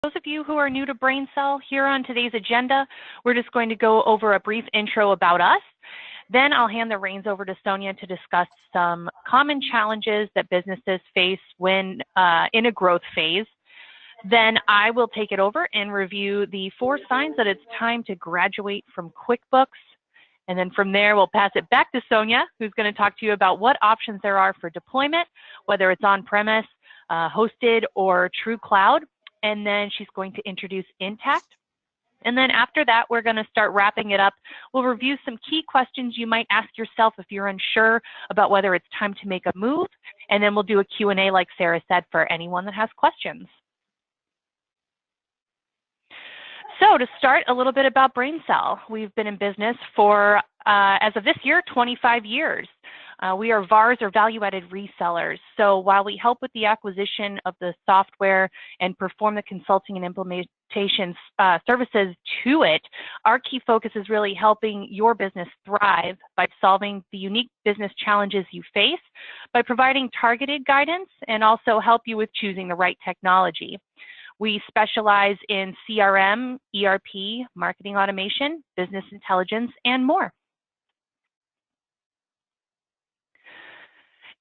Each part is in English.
Those of you who are new to BrainSell, here on today's agenda, we're just going to go over a brief intro about us. Then I'll hand the reins over to Sonia to discuss some common challenges that businesses face when in a growth phase. Then I will take it over and review the 4 signs that it's time to graduate from QuickBooks. And then from there, we'll pass it back to Sonia, who's going to talk to you about what options there are for deployment, whether it's on-premise, hosted, or true cloud. And then she's going to introduce Intact. And then after that, we're going to start wrapping it up. We'll review some key questions you might ask yourself if you're unsure about whether it's time to make a move. And then we'll do a Q&A, like Sarah said, for anyone that has questions. So to start, a little bit about BrainSell. We've been in business for, as of this year, 25 years. We are VARs, or value-added resellers. So while we help with the acquisition of the software and perform the consulting and implementation services to it, our key focus is really helping your business thrive by solving the unique business challenges you face, by providing targeted guidance, and also help you with choosing the right technology. We specialize in CRM, ERP, marketing automation, business intelligence, and more.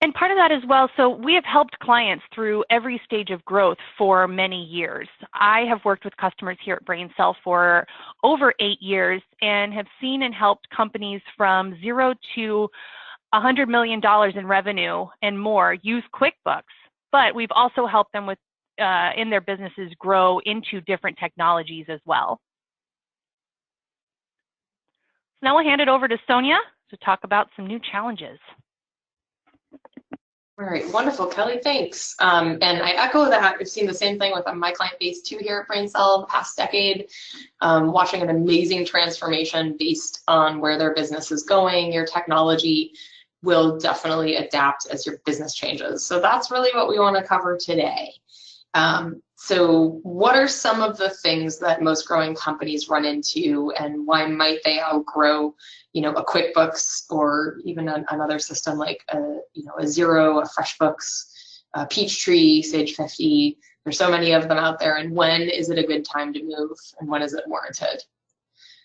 And part of that as well, so we have helped clients through every stage of growth for many years. I have worked with customers here at BrainSell for over 8 years and have seen and helped companies from 0 to $100 million in revenue and more use QuickBooks. But we've also helped them with in their businesses grow into different technologies as well. So now I'll hand it over to Sonia to talk about some new challenges. All right, wonderful, Kelly, thanks. And I echo that. I've seen the same thing with my client base too here at BrainSell the past decade, watching an amazing transformation based on where their business is going. Your technology will definitely adapt as your business changes. So that's really what we want to cover today. So what are some of the things that most growing companies run into, and why might they outgrow, a QuickBooks or even another system like a Xero, a FreshBooks, a Peachtree, Sage 50? There's so many of them out there, and when is it a good time to move, and when is it warranted?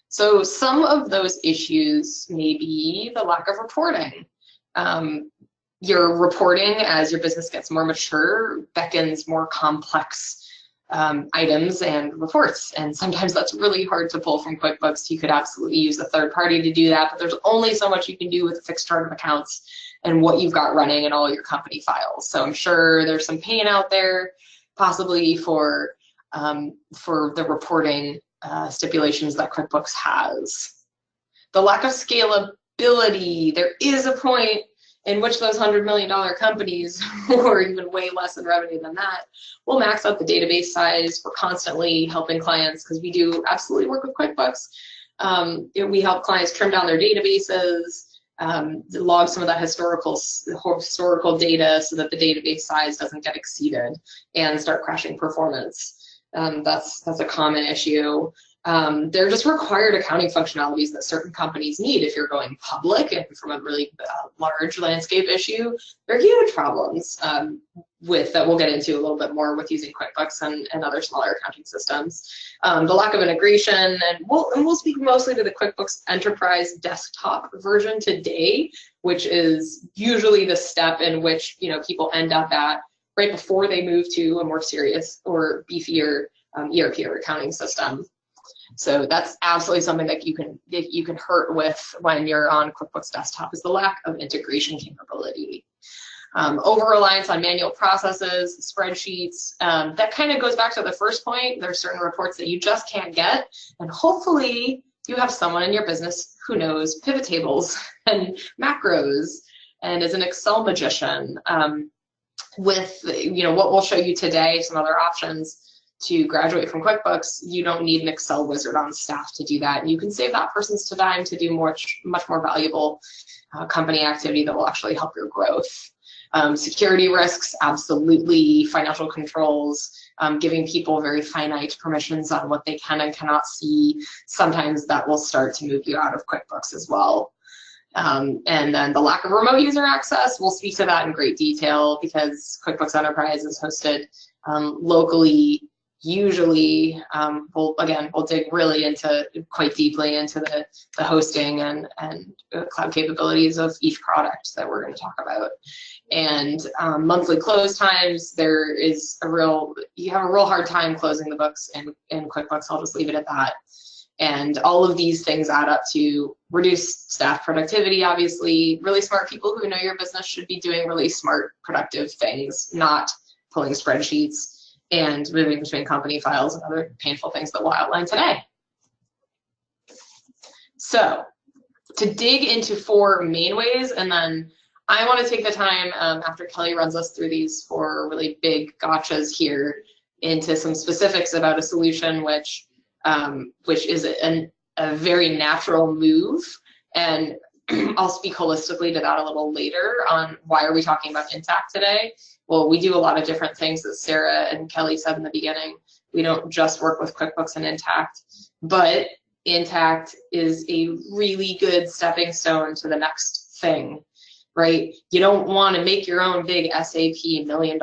So some of those issues may be the lack of reporting. Your reporting, as your business gets more mature, beckons more complex items and reports. And sometimes that's really hard to pull from QuickBooks. You could absolutely use a third party to do that, but there's only so much you can do with a fixed chart of accounts and what you've got running in all your company files. So I'm sure there's some pain out there, possibly for the reporting stipulations that QuickBooks has. The lack of scalability. There is a point in which those $100 million companies, or even way less in revenue than that, will max out the database size. We're constantly helping clients, because we do absolutely work with QuickBooks. We help clients trim down their databases, log some of that historical data so that the database size doesn't get exceeded and start crashing performance. That's a common issue. They're just required accounting functionalities that certain companies need. If you're going public and from a really large landscape issue, they're huge problems that we'll get into a little bit more with using QuickBooks and other smaller accounting systems. The lack of integration, and we'll speak mostly to the QuickBooks Enterprise desktop version today, which is usually the step in which people end up at right before they move to a more serious or beefier ERP or accounting system. So that's absolutely something that you can hurt with when you're on QuickBooks Desktop, is the lack of integration capability. Over-reliance on manual processes, spreadsheets. That kind of goes back to the first point. There's certain reports that you just can't get, and hopefully you have someone in your business who knows pivot tables and macros and is an Excel magician. With what we'll show you today, some other options to graduate from QuickBooks, you don't need an Excel wizard on staff to do that. And you can save that person's time to do much more valuable company activity that will actually help your growth. Security risks, absolutely. Financial controls, giving people very finite permissions on what they can and cannot see. Sometimes that will start to move you out of QuickBooks as well. And then the lack of remote user access, we'll speak to that in great detail, because QuickBooks Enterprise is hosted locally. usually we'll dig really quite deeply into the hosting and cloud capabilities of each product that we're going to talk about. And monthly close times, you have a real hard time closing the books in QuickBooks. I'll just leave it at that. And all of these things add up to reduced staff productivity, obviously. Really smart people who know your business should be doing really smart, productive things, not pulling spreadsheets and moving between company files and other painful things that we'll outline today. So to dig into 4 main ways, and then I want to take the time after Kelly runs us through these 4 really big gotchas here into some specifics about a solution which is a very natural move. And I'll speak holistically to that a little later on why are we talking about Intact today. Well, we do a lot of different things that Sarah and Kelly said in the beginning. We don't just work with QuickBooks and Intact, but Intact is a really good stepping stone to the next thing, right? You don't want to make your own big SAP $1 million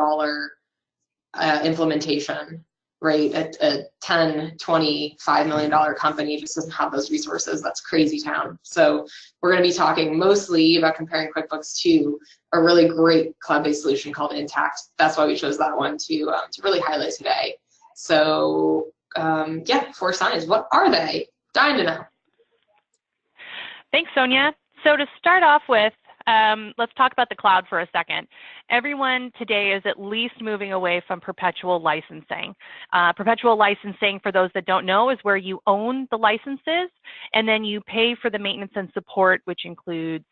implementation, right? A $10, $20, $5 million company just doesn't have those resources. That's crazy town. So we're going to be talking mostly about comparing QuickBooks to a really great cloud-based solution called Intact. That's why we chose that one to really highlight today. So yeah, 4 signs. What are they? Dying to know. Thanks, Sonia. So to start off with, let's talk about the cloud for a second. Everyone today is at least moving away from perpetual licensing. Perpetual licensing, for those that don't know, is where you own the licenses and then you pay for the maintenance and support, which includes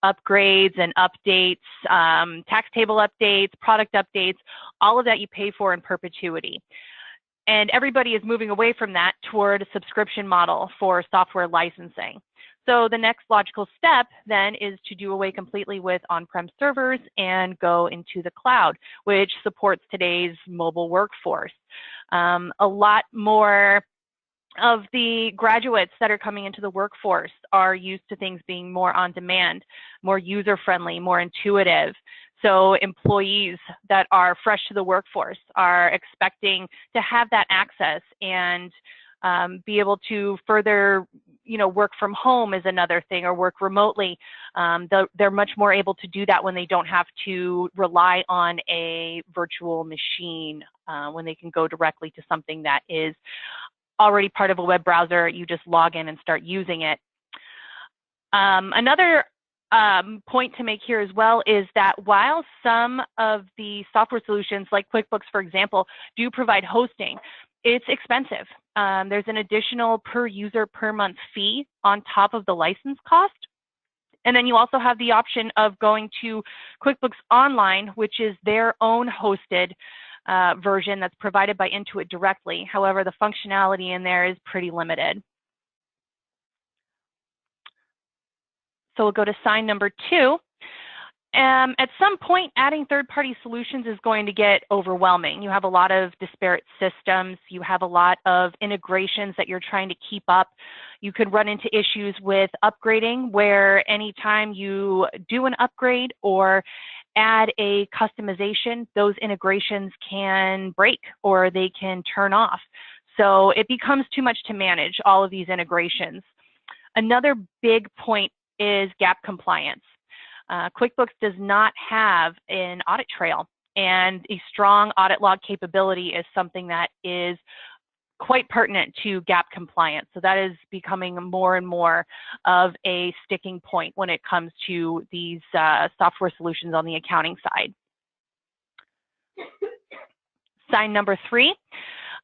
upgrades and updates, tax table updates, product updates, all of that you pay for in perpetuity. And everybody is moving away from that toward a subscription model for software licensing. So the next logical step then is to do away completely with on-prem servers and go into the cloud, which supports today's mobile workforce. A lot more of the graduates that are coming into the workforce are used to things being more on demand, more user-friendly, more intuitive. So employees that are fresh to the workforce are expecting to have that access and be able to further, work from home is another thing, or work remotely. They're much more able to do that when they don't have to rely on a virtual machine, when they can go directly to something that is already part of a web browser. You just log in and start using it. Another point to make here as well is that while some of the software solutions like QuickBooks, for example, do provide hosting, it's expensive. There's an additional per user per month fee on top of the license cost. And then you also have the option of going to QuickBooks Online, which is their own hosted version that's provided by Intuit directly. However, the functionality in there is pretty limited. So we'll go to sign number 2. At some point, adding third-party solutions is going to get overwhelming. You have a lot of disparate systems. You have a lot of integrations that you're trying to keep up. You could run into issues with upgrading, where anytime you do an upgrade or add a customization, those integrations can break or they can turn off. So it becomes too much to manage all of these integrations. Another big point is gap compliance. QuickBooks does not have an audit trail, and a strong audit log capability is something that is quite pertinent to gap compliance. So that is becoming more and more of a sticking point when it comes to these software solutions on the accounting side. Sign number 3,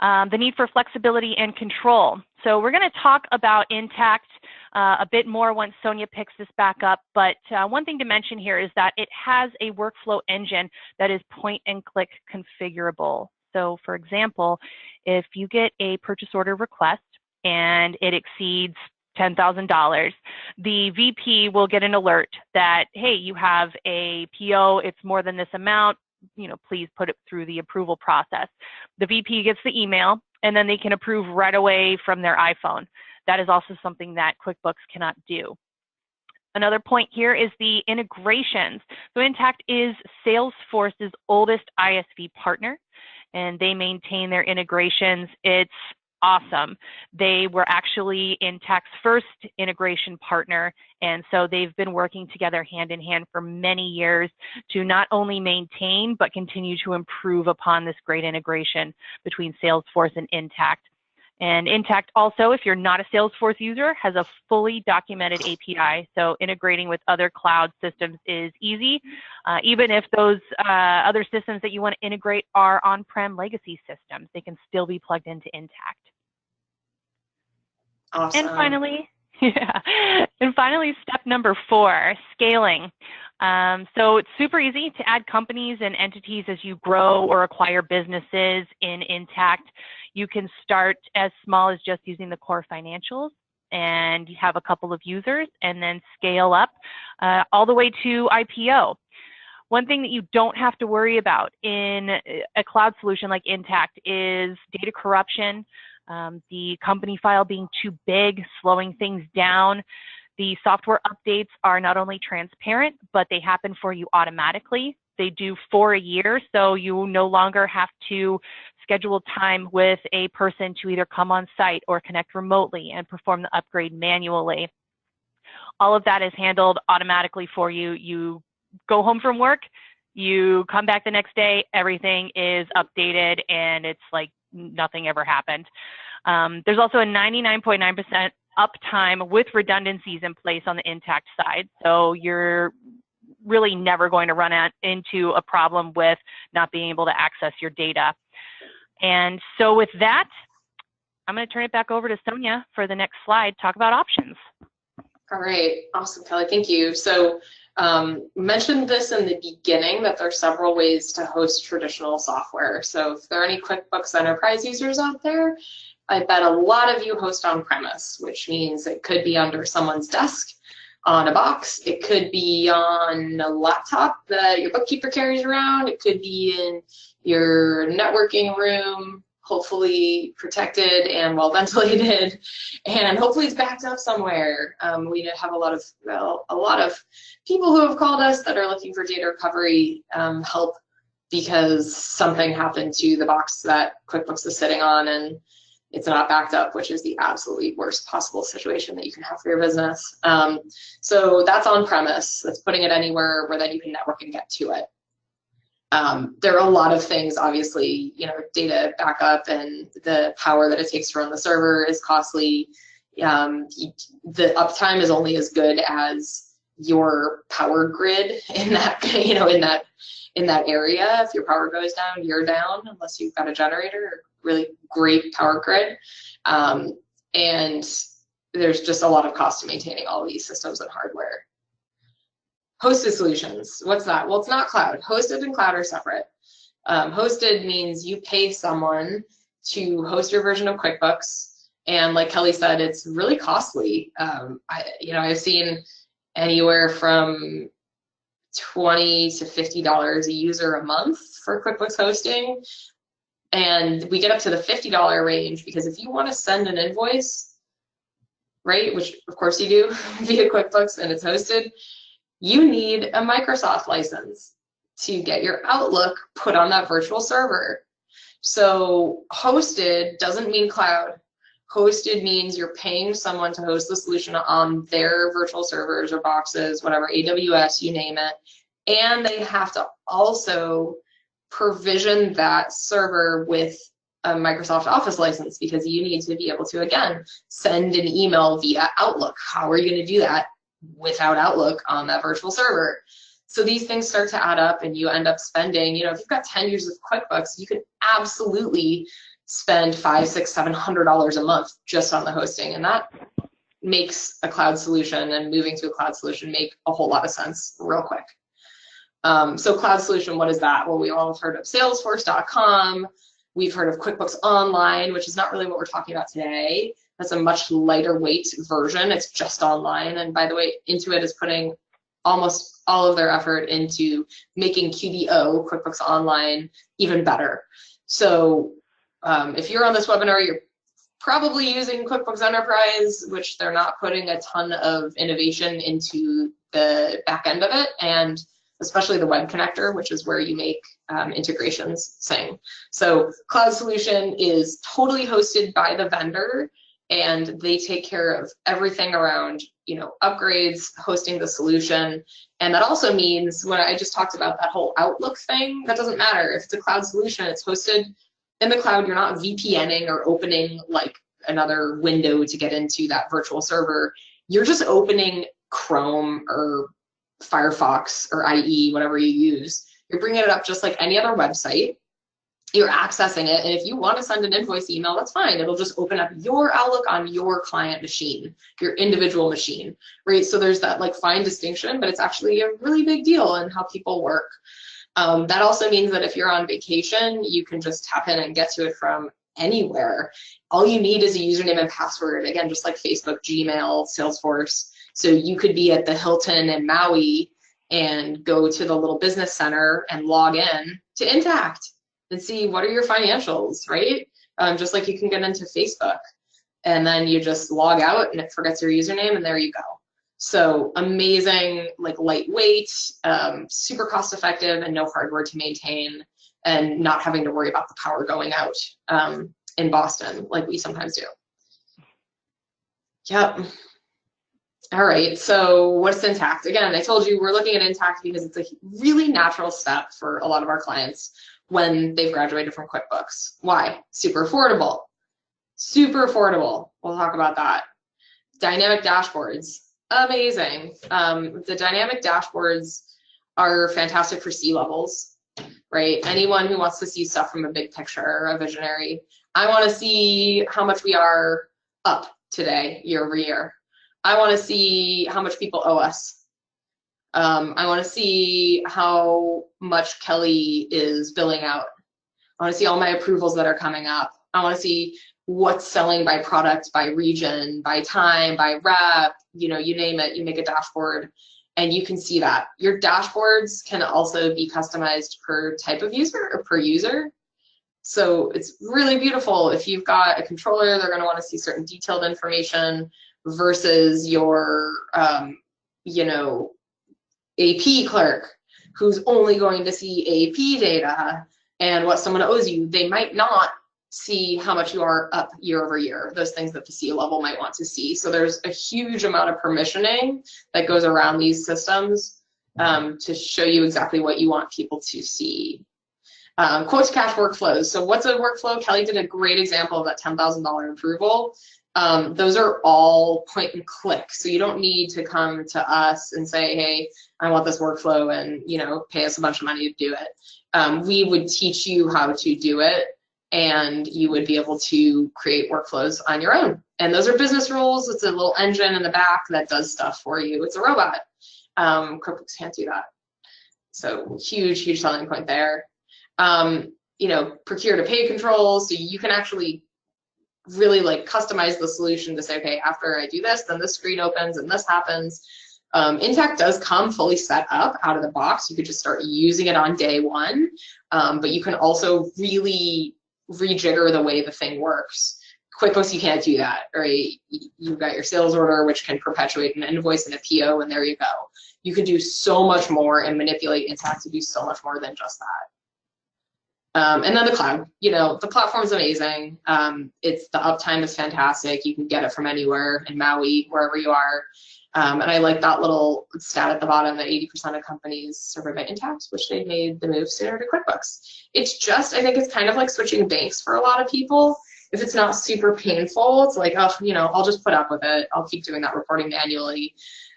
the need for flexibility and control. So we're going to talk about Intact a bit more once Sonia picks this back up, but one thing to mention here is that it has a workflow engine that is point and click configurable. So for example, if you get a purchase order request and it exceeds $10,000, the VP will get an alert that, hey, you have a PO, it's more than this amount, please put it through the approval process. The VP gets the email and then they can approve right away from their iPhone. That is also something that QuickBooks cannot do. Another point here is the integrations. So Intact is Salesforce's oldest ISV partner, and they maintain their integrations. It's awesome. They were actually Intact's first integration partner, and so they've been working together hand in hand for many years to not only maintain but continue to improve upon this great integration between Salesforce and Intact. And Intact also, if you're not a Salesforce user, has a fully documented API. So integrating with other cloud systems is easy, even if those other systems that you want to integrate are on-prem legacy systems. They can still be plugged into Intact. Awesome. And finally, step number 4, scaling. So it's super easy to add companies and entities as you grow or acquire businesses in Intact. You can start as small as just using the core financials, and you have a couple of users, and then scale up all the way to IPO. One thing that you don't have to worry about in a cloud solution like Intact is data corruption, the company file being too big, slowing things down. The software updates are not only transparent, but they happen for you automatically. They do for a year, so you no longer have to schedule time with a person to either come on site or connect remotely and perform the upgrade manually. All of that is handled automatically for you. You go home from work, you come back the next day, everything is updated, and it's like nothing ever happened. There's also a 99.9% uptime with redundancies in place on the Intact side. So you're really never going to run into a problem with not being able to access your data. And so with that, I'm going to turn it back over to Sonia for the next slide, talk about options. All right, awesome, Kelly, thank you. So mentioned this in the beginning that there are several ways to host traditional software. So if there are any QuickBooks Enterprise users out there, I bet a lot of you host on-premise, which means it could be under someone's desk, on a box, it could be on a laptop that your bookkeeper carries around, it could be in your networking room, hopefully protected and well ventilated, and hopefully it's backed up somewhere. We have a lot of people who have called us that are looking for data recovery help because something happened to the box that QuickBooks is sitting on and it's not backed up, which is the absolutely worst possible situation that you can have for your business. So that's on premise. That's putting it anywhere where then you can network and get to it. There are a lot of things, obviously, data backup and the power that it takes to run the server is costly. The uptime is only as good as your power grid in that, in that area. If your power goes down, you're down, unless you've got a generator or really great power grid. And there's just a lot of cost to maintaining all of these systems and hardware. Hosted solutions, what's that? Well, it's not cloud. Hosted and cloud are separate. Hosted means you pay someone to host your version of QuickBooks. And like Kelly said, it's really costly. I've seen anywhere from $20 to $50 a user a month for QuickBooks hosting. And we get up to the $50 range because if you want to send an invoice, right, which of course you do via QuickBooks and it's hosted, you need a Microsoft license to get your Outlook put on that virtual server. So hosted doesn't mean cloud. Hosted means you're paying someone to host the solution on their virtual servers or boxes, whatever, AWS, you name it. And they have to also provision that server with a Microsoft Office license because you need to be able to, again, send an email via Outlook. How are you going to do that without Outlook on that virtual server? So these things start to add up and you end up spending, if you've got 10 years of QuickBooks, you can absolutely spend $500, $600, $700 a month just on the hosting. And that makes a cloud solution and moving to a cloud solution make a whole lot of sense real quick. So cloud solution, what is that? Well, we all have heard of Salesforce.com. We've heard of QuickBooks Online, which is not really what we're talking about today. That's a much lighter weight version. It's just online. And by the way, Intuit is putting almost all of their effort into making QBO, QuickBooks Online, even better. So if you're on this webinar, you're probably using QuickBooks Enterprise, which they're not putting a ton of innovation into the back end of it. And especially the web connector, which is where you make integrations sing. So cloud solution is totally hosted by the vendor, and they take care of everything around, you know, upgrades, hosting the solution. And that also means when I just talked about that whole Outlook thing, that doesn't matter. If it's a cloud solution, it's hosted in the cloud, you're not VPNing or opening like another window to get into that virtual server. You're just opening Chrome or Firefox or IE, whatever you use. You're bringing it up just like any other website. You're accessing it, and if you want to send an invoice email, that's fine. It'll just open up your Outlook on your client machine, your individual machine, right? So there's that like fine distinction, but it's actually a really big deal in how people work. That also means that if you're on vacation, you can just tap in and get to it from anywhere. All you need is a username and password, again, just like Facebook, Gmail, Salesforce. So you could be at the Hilton in Maui and go to the little business center and log in to Intact and see what are your financials, right? Just like you can get into Facebook, and then you just log out and it forgets your username, and there you go. So amazing, like lightweight, super cost effective, and no hardware to maintain, and not having to worry about the power going out in Boston like we sometimes do. Yep. All right, so what's Intact? Again, I told you we're looking at Intact because it's a really natural step for a lot of our clients when they've graduated from QuickBooks. Why? Super affordable. Super affordable. We'll talk about that. Dynamic dashboards. Amazing. The dynamic dashboards are fantastic for C-levels, right? Anyone who wants to see stuff from a big picture, a visionary. I want to see how much we are up today, year over year. I want to see how much people owe us. I want to see how much Kelly is billing out. I want to see all my approvals that are coming up. I want to see what's selling by product, by region, by time, by rep, you know, you name it, you make a dashboard and you can see that. Your dashboards can also be customized per type of user or per user. So it's really beautiful. If you've got a controller, they're going to want to see certain detailed information versus your, you know, AP clerk who's only going to see AP data and what someone owes you. They might not see how much you are up year over year, those things that the C-level might want to see. So there's a huge amount of permissioning that goes around these systems to show you exactly what you want people to see. Quote to cash workflows. So what's a workflow? Kelly did a great example of that $10,000 approval. Those are all point and click. So you don't need to come to us and say, hey, I want this workflow and, you know, pay us a bunch of money to do it. We would teach you how to do it, and you would be able to create workflows on your own. And those are business rules. It's a little engine in the back that does stuff for you. It's a robot. QuickBooks can't do that. So huge, huge selling point there. You know, procure to pay controls. So you can actually really like customize the solution to say, okay, after I do this, then this screen opens and this happens. Intact does come fully set up out of the box. You could just start using it on day one, but you can also really rejigger the way the thing works. QuickBooks, you can't do that, right? You've got your sales order, which can perpetuate an invoice and a PO, and there you go. You can do so much more and manipulate Intact to do so much more than just that. And then the cloud, you know, the platform's amazing. The uptime is fantastic. You can get it from anywhere in Maui, wherever you are. And I like that little stat at the bottom that 80% of companies served by Intact, which they made the move sooner to QuickBooks. It's just, I think it's kind of like switching banks for a lot of people. If it's not super painful, it's like, oh, you know, I'll just put up with it. I'll keep doing that reporting manually.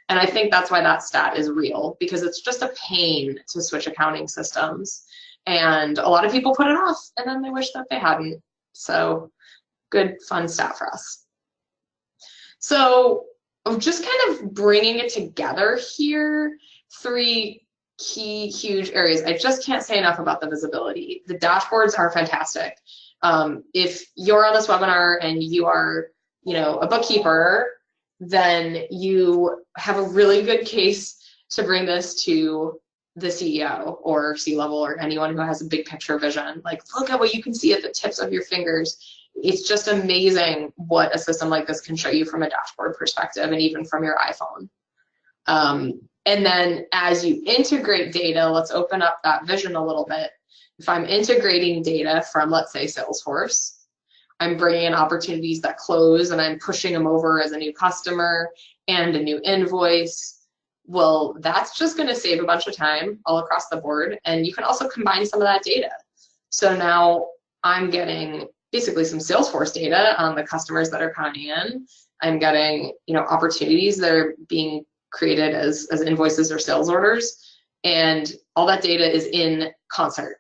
And I think that's why that stat is real, because it's just a pain to switch accounting systems. And a lot of people put it off, and then they wish that they hadn't. So good, fun stat for us. So I'm just kind of bringing it together here, 3 key, huge areas. I just can't say enough about the visibility. The dashboards are fantastic. If you're on this webinar and you are, you know, a bookkeeper, then you have a really good case to bring this to the CEO or C-level or anyone who has a big picture vision. Like, look at what you can see at the tips of your fingers. It's just amazing what a system like this can show you from a dashboard perspective and even from your iPhone. And then as you integrate data, let's open up that vision a little bit. If I'm integrating data from, let's say, Salesforce, I'm bringing in opportunities that close and I'm pushing them over as a new customer and a new invoice. Well, that's just going to save a bunch of time all across the board. And you can also combine some of that data. So now I'm getting basically some Salesforce data on the customers that are coming in. I'm getting, opportunities that are being created as invoices or sales orders. And all that data is in concert.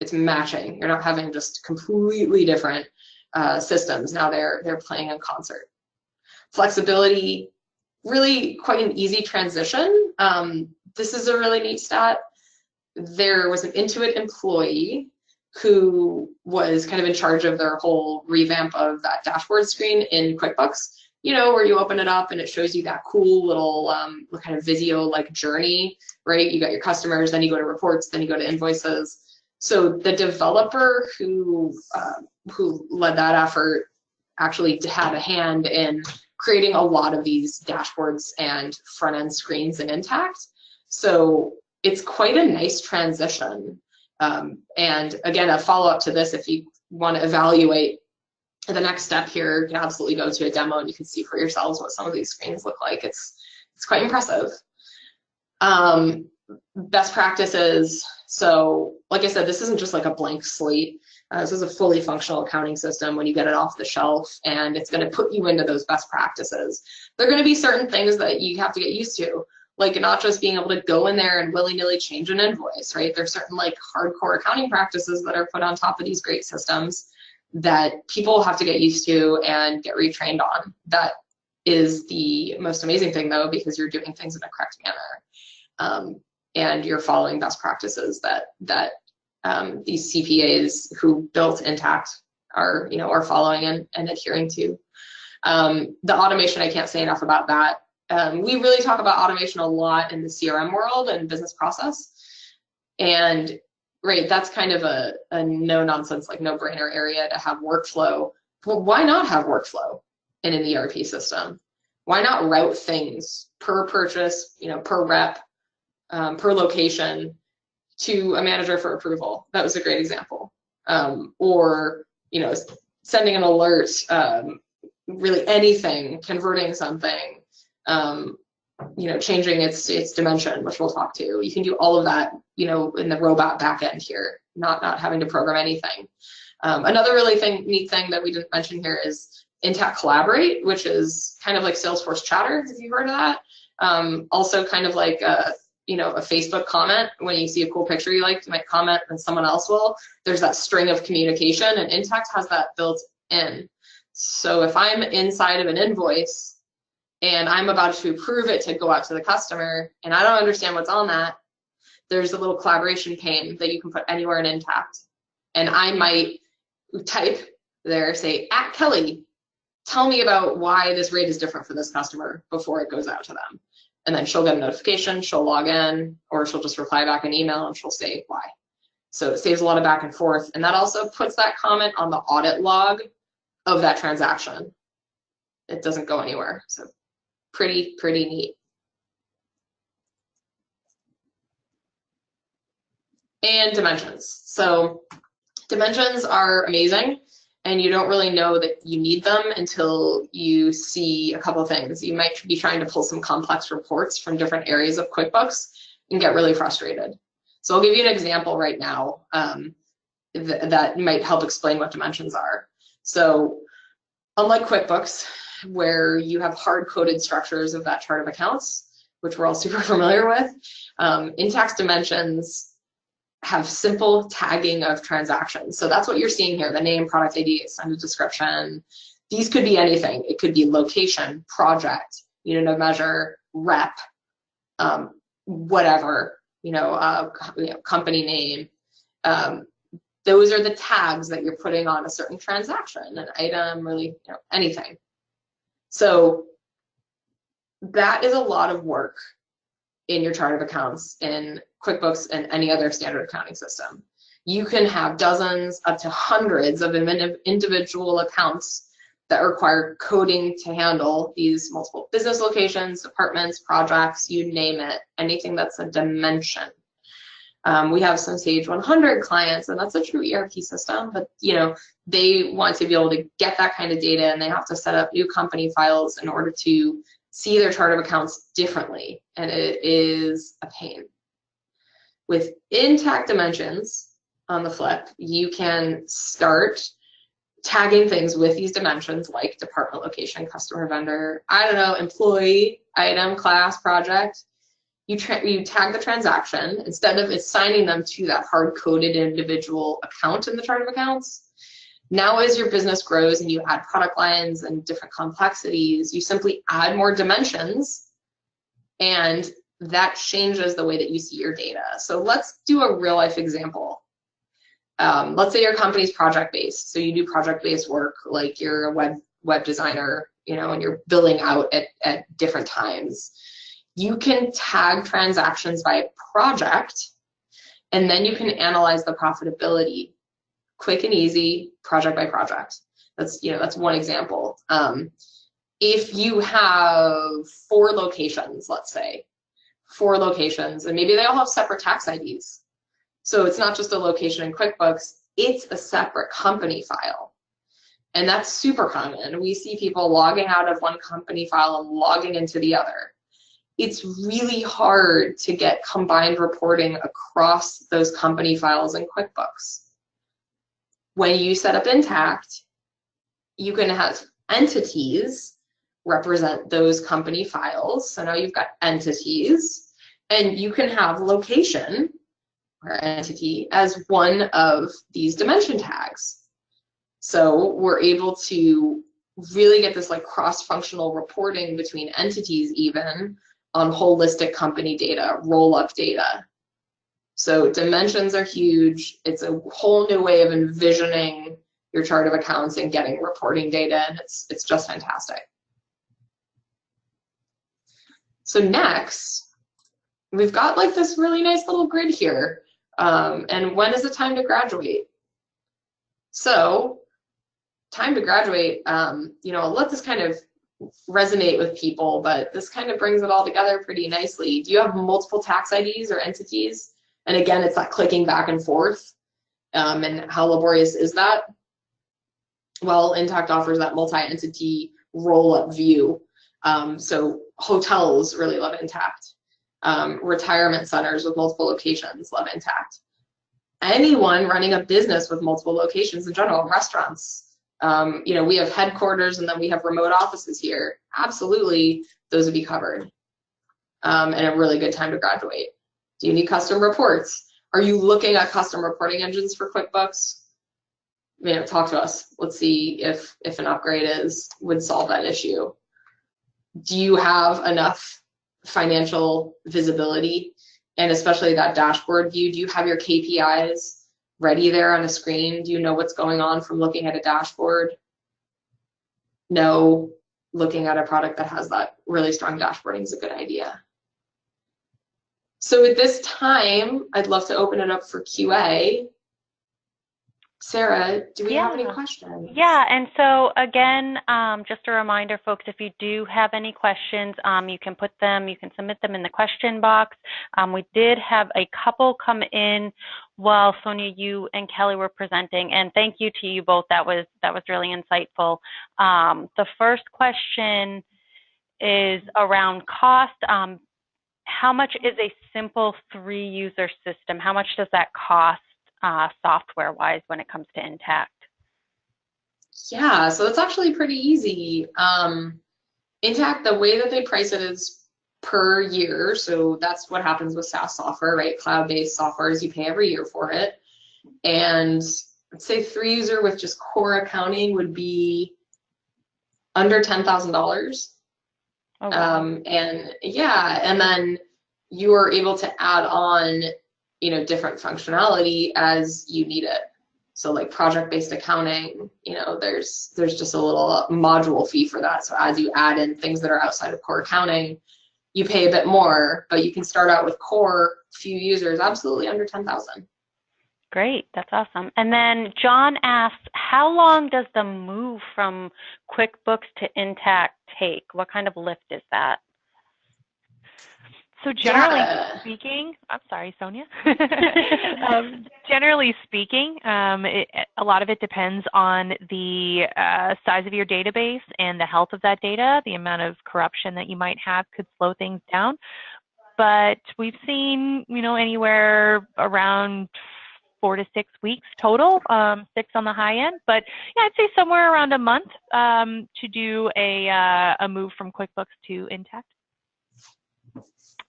It's matching. You're not having just completely different systems. Now they're playing in concert. Flexibility, really quite an easy transition. This is a really neat stat. There was an Intuit employee who was kind of in charge of their whole revamp of that dashboard screen in QuickBooks, where you open it up and it shows you that cool little kind of Visio-like journey, right? You got your customers, then you go to reports, then you go to invoices. So the developer who led that effort actually had a hand in creating a lot of these dashboards and front-end screens in Intact. So it's quite a nice transition. And again, a follow-up to this, if you want to evaluate the next step here, you can absolutely go to a demo and you can see for yourselves what some of these screens look like. It's quite impressive. Best practices. So like I said, this isn't just like a blank slate. This is a fully functional accounting system when you get it off the shelf, and it's going to put you into those best practices. There are going to be certain things that you have to get used to, like not just being able to go in there and willy-nilly change an invoice, right? There's certain like hardcore accounting practices that are put on top of these great systems that people have to get used to and get retrained on. That is the most amazing thing though, because you're doing things in a correct manner. And you're following best practices that these CPAs who built Intact are following and adhering to. The automation, I can't say enough about that. We really talk about automation a lot in the CRM world and business process. And right, that's kind of a no-nonsense, like no-brainer area to have workflow. Well, why not have workflow in an ERP system? Why not route things per purchase, per rep, per location to a manager for approval? That was a great example. Or, sending an alert, really anything, converting something, changing its dimension, which we'll talk to. You can do all of that, in the robot backend here, not having to program anything. Another really neat thing that we didn't mention here is Intact Collaborate, which is kind of like Salesforce Chatter, if you've heard of that. Also kind of like a Facebook comment. When you see a cool picture you like, you might comment and someone else will. There's that string of communication, and Intact has that built in. So if I'm inside of an invoice and I'm about to approve it to go out to the customer and I don't understand what's on that, there's a little collaboration pane that you can put anywhere in Intact. And I might type there, say, @Kelly, tell me about why this rate is different for this customer before it goes out to them. And then she'll get a notification, she'll log in, or she'll just reply back an email and she'll say why. So it saves a lot of back and forth. And that also puts that comment on the audit log of that transaction. It doesn't go anywhere. So pretty neat. And dimensions. So dimensions are amazing, and you don't really know that you need them until you see a couple of things. You might be trying to pull some complex reports from different areas of QuickBooks and get really frustrated. So I'll give you an example right now that might help explain what dimensions are. So unlike QuickBooks, where you have hard-coded structures of that chart of accounts, which we're all super familiar with, Intact's dimensions have simple tagging of transactions. So that's what you're seeing here, the name, product ID, extended description. These could be anything. It could be location, project, unit of measure, rep, whatever, company name. Those are the tags that you're putting on a certain transaction, an item, really, anything. So that is a lot of work in your chart of accounts in QuickBooks and any other standard accounting system. You can have dozens up to hundreds of individual accounts that require coding to handle these multiple business locations, departments, projects, you name it, anything that's a dimension. We have some Sage 100 clients, and that's a true ERP system, but they want to be able to get that kind of data, and they have to set up new company files in order to see their chart of accounts differently, and it is a pain. With intact dimensions, on the flip, you can start tagging things with these dimensions like department, location, customer, vendor, I don't know, employee, item, class, project. You tag the transaction instead of assigning them to that hard-coded individual account in the chart of accounts. Now, as your business grows and you add product lines and different complexities, you simply add more dimensions, and that changes the way that you see your data. So let's do a real-life example. Let's say your company's project-based, so you do project-based work, like you're a web designer, and you're billing out at different times. You can tag transactions by project, and then you can analyze the profitability, quick and easy, project by project. That's one example. If you have 4 locations, let's say, 4 locations, and maybe they all have separate tax IDs. So it's not just a location in QuickBooks, it's a separate company file. And that's super common. We see people logging out of one company file and logging into the other. It's really hard to get combined reporting across those company files in QuickBooks. When you set up Intact, you can have entities represent those company files. So now you've got entities, and you can have location or entity as one of these dimension tags. So we're able to really get this like cross-functional reporting between entities even on holistic company data, roll-up data. So dimensions are huge. It's a whole new way of envisioning your chart of accounts and getting reporting data, and it's just fantastic. So next, we've got like this really nice little grid here. And when is the time to graduate? So time to graduate, I'll let this kind of resonate with people, but this kind of brings it all together pretty nicely. Do you have multiple tax IDs or entities? And again, it's that clicking back and forth. And how laborious is that? Well, Intact offers that multi-entity roll-up view. So hotels really love Intact. Retirement centers with multiple locations love Intact. Anyone running a business with multiple locations in general, restaurants, we have headquarters and then we have remote offices here. Absolutely, those would be covered. And a really good time to graduate. Do you need custom reports? Are you looking at custom reporting engines for QuickBooks? Talk to us. Let's see if an upgrade would solve that issue. Do you have enough financial visibility, and especially that dashboard view? Do you have your KPIs ready there on a screen? Do you know what's going on from looking at a dashboard? No, looking at a product that has that really strong dashboarding is a good idea. So at this time, I'd love to open it up for QA. Sarah, do we have any questions? Yeah, and so again, just a reminder, folks, if you do have any questions, you can submit them in the question box. We did have a couple come in while Sonia, you and Kelly were presenting, and thank you to you both. That was really insightful. The first question is around cost. How much is a simple 3-user system? How much does that cost software-wise when it comes to Intact? Yeah, so it's actually pretty easy. Intact, the way that they price it is per year. So that's what happens with SaaS software, right? Cloud-based software is you pay every year for it. And let's say 3-user with just core accounting would be under $10,000. Oh, wow. And then you are able to add on different functionality as you need it. So like project-based accounting, there's just a little module fee for that. So as you add in things that are outside of core accounting, you pay a bit more, but you can start out with core, few users, absolutely under 10,000. Great, that's awesome. And then John asks, how long does the move from QuickBooks to Intact take? What kind of lift is that? So generally Yeah. speaking, I'm sorry, Sonia. Generally speaking, a lot of it depends on the size of your database and the health of that data. The amount of corruption that you might have could slow things down. But we've seen, anywhere around 4 to 6 weeks total, 6 on the high end. But yeah, I'd say somewhere around a month to do a move from QuickBooks to Intact.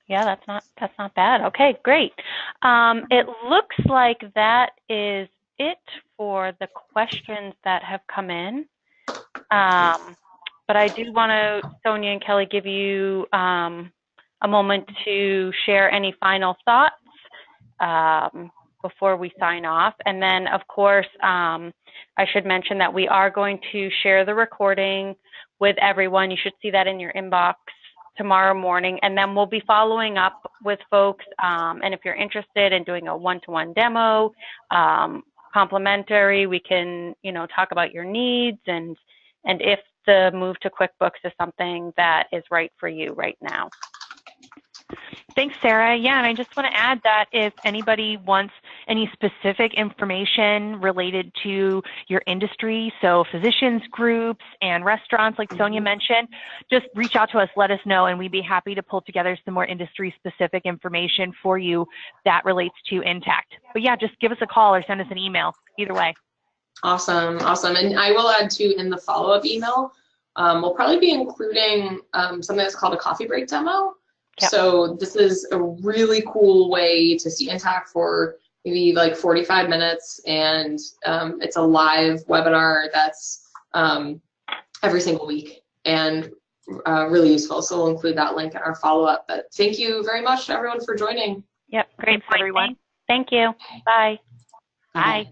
Yeah, that's not bad. Okay, great. It looks like that is it for the questions that have come in. But I do want to, Sonia and Kelly, give you a moment to share any final thoughts before we sign off. And then, of course, I should mention that we are going to share the recording with everyone. You should see that in your inbox tomorrow morning, and then we'll be following up with folks. And if you're interested in doing a one-to-one demo, complimentary, we can, talk about your needs and if the move to QuickBooks is something that is right for you right now. Thanks, Sarah. Yeah, and I just want to add that if anybody wants any specific information related to your industry, so physicians groups and restaurants, like Sonia mentioned, just reach out to us, let us know, and we'd be happy to pull together some more industry-specific information for you that relates to Intact. But yeah, just give us a call or send us an email, either way. Awesome. And I will add too, in the follow-up email, we'll probably be including something that's called a coffee break demo. Yep. So this is a really cool way to see Intact for maybe like 45 minutes, and it's a live webinar that's every single week and really useful. So we'll include that link in our follow-up. But thank you very much, everyone, for joining. Yep, great, everyone. Thank you. Bye. Bye.